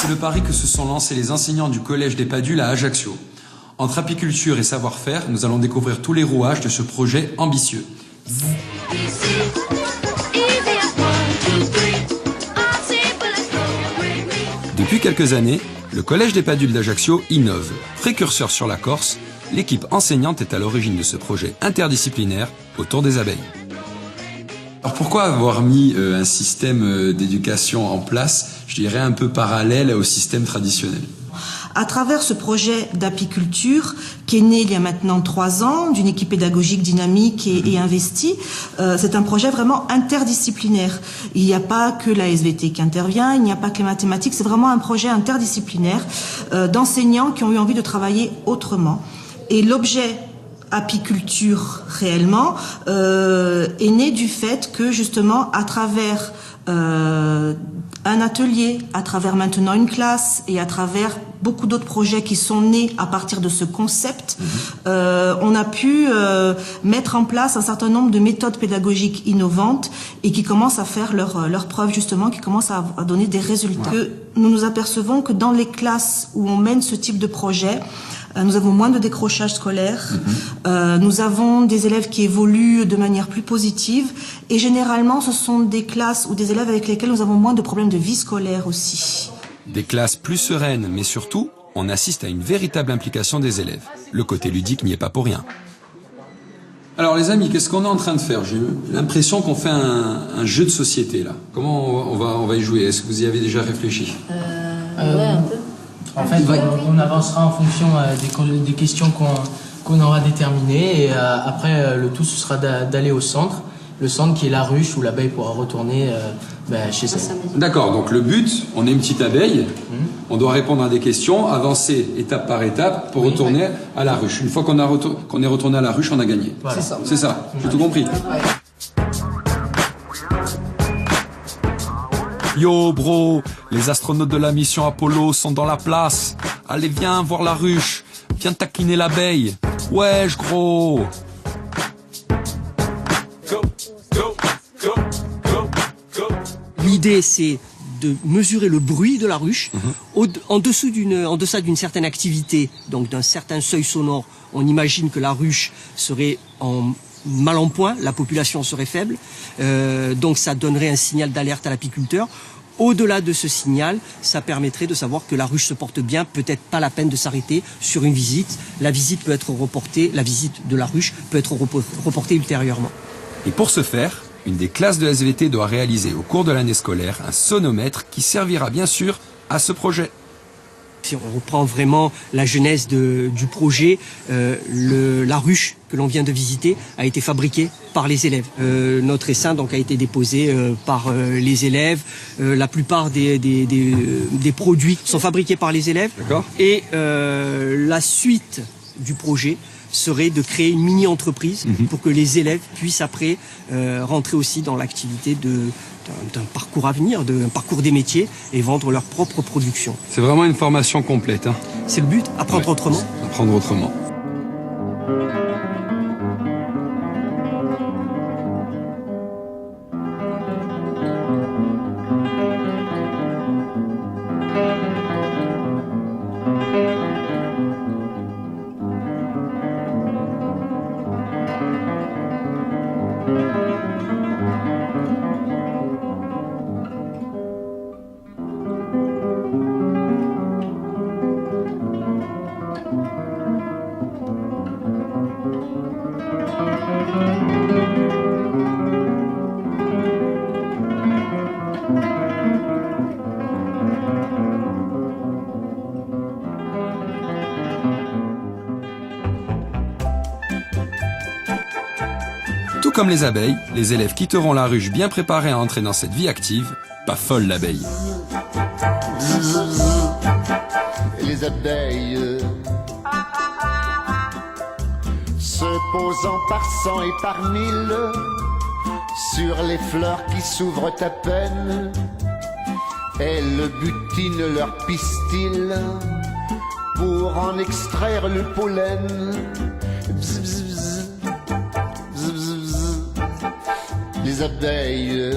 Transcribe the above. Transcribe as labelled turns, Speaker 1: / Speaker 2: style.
Speaker 1: c'est le pari que se sont lancés les enseignants du collège des Padules à Ajaccio. Entre apiculture et savoir-faire, nous allons découvrir tous les rouages de ce projet ambitieux. Depuis quelques années, le collège des Padules d'Ajaccio innove. Précurseur sur la Corse, l'équipe enseignante est à l'origine de ce projet interdisciplinaire autour des abeilles. Alors pourquoi avoir mis un système d'éducation en place, je dirais un peu parallèle au système traditionnel ?
Speaker 2: À travers ce projet d'apiculture qui est né il y a maintenant 3 ans d'une équipe pédagogique dynamique et investie, c'est un projet vraiment interdisciplinaire. Il n'y a pas que la SVT qui intervient, il n'y a pas que les mathématiques, c'est vraiment un projet interdisciplinaire d'enseignants qui ont eu envie de travailler autrement. Et l'objet apiculture réellement est né du fait que justement à travers un atelier, à travers maintenant une classe et à travers beaucoup d'autres projets qui sont nés à partir de ce concept, on a pu mettre en place un certain nombre de méthodes pédagogiques innovantes et qui commencent à faire leur preuve justement, qui commencent à donner des résultats. Que nous nous apercevons que dans les classes où on mène ce type de projet, nous avons moins de décrochage scolaire, nous avons des élèves qui évoluent de manière plus positive et généralement ce sont des classes ou des élèves avec lesquels nous avons moins de problèmes de vie scolaire aussi.
Speaker 1: Des classes plus sereines, mais surtout, on assiste à une véritable implication des élèves. Le côté ludique n'y est pas pour rien. Alors les amis, qu'est-ce qu'on est en train de faire ? J'ai l'impression qu'on fait un jeu de société là. Comment on va y jouer ? Est-ce que vous y avez déjà réfléchi ?
Speaker 3: Ouais, un peu. En fait, on avancera en fonction des questions qu'on aura déterminées et après le tout ce sera d'aller au centre. Le centre qui est la ruche où l'abeille pourra retourner chez elle.
Speaker 1: D'accord, donc le but, on est une petite abeille, on doit répondre à des questions, avancer étape par étape pour retourner à la ruche. Une fois qu'on est retourné à la ruche, on a gagné.
Speaker 3: Voilà.
Speaker 1: C'est ça, j'ai tout compris. Yo bro, les astronautes de la mission Apollo sont dans la place. Allez viens voir la ruche, viens taquiner l'abeille. Wesh gros.
Speaker 4: L'idée, c'est de mesurer le bruit de la ruche en deçà d'une certaine activité, donc d'un certain seuil sonore. On imagine que la ruche serait mal en point, la population serait faible, donc ça donnerait un signal d'alerte à l'apiculteur. Au-delà de ce signal, ça permettrait de savoir que la ruche se porte bien, peut-être pas la peine de s'arrêter sur une visite. La visite peut être reportée, la visite de la ruche peut être reportée ultérieurement.
Speaker 1: Et pour ce faire, une des classes de SVT doit réaliser au cours de l'année scolaire un sonomètre qui servira bien sûr à ce projet.
Speaker 4: Si on reprend vraiment la genèse du projet, la ruche que l'on vient de visiter a été fabriquée par les élèves. Notre essaim donc a été déposé par les élèves. La plupart des produits sont fabriqués par les élèves.
Speaker 1: D'accord.
Speaker 4: Et la suite du projet serait de créer une mini-entreprise pour que les élèves puissent après rentrer aussi dans l'activité d'un parcours à venir, d'un parcours des métiers et vendre leur propre production.
Speaker 1: C'est vraiment une formation complète. Hein.
Speaker 4: C'est le but, apprendre autrement.
Speaker 1: Apprendre autrement. Tout comme les abeilles, les élèves quitteront la ruche bien préparés à entrer dans cette vie active. Pas folle l'abeille.
Speaker 5: Les abeilles se posant par cent et par mille sur les fleurs qui s'ouvrent à peine, elles butinent leur pistil pour en extraire le pollen. Bzz, bzz, bzz. Bzz, bzz, bzz. Les abeilles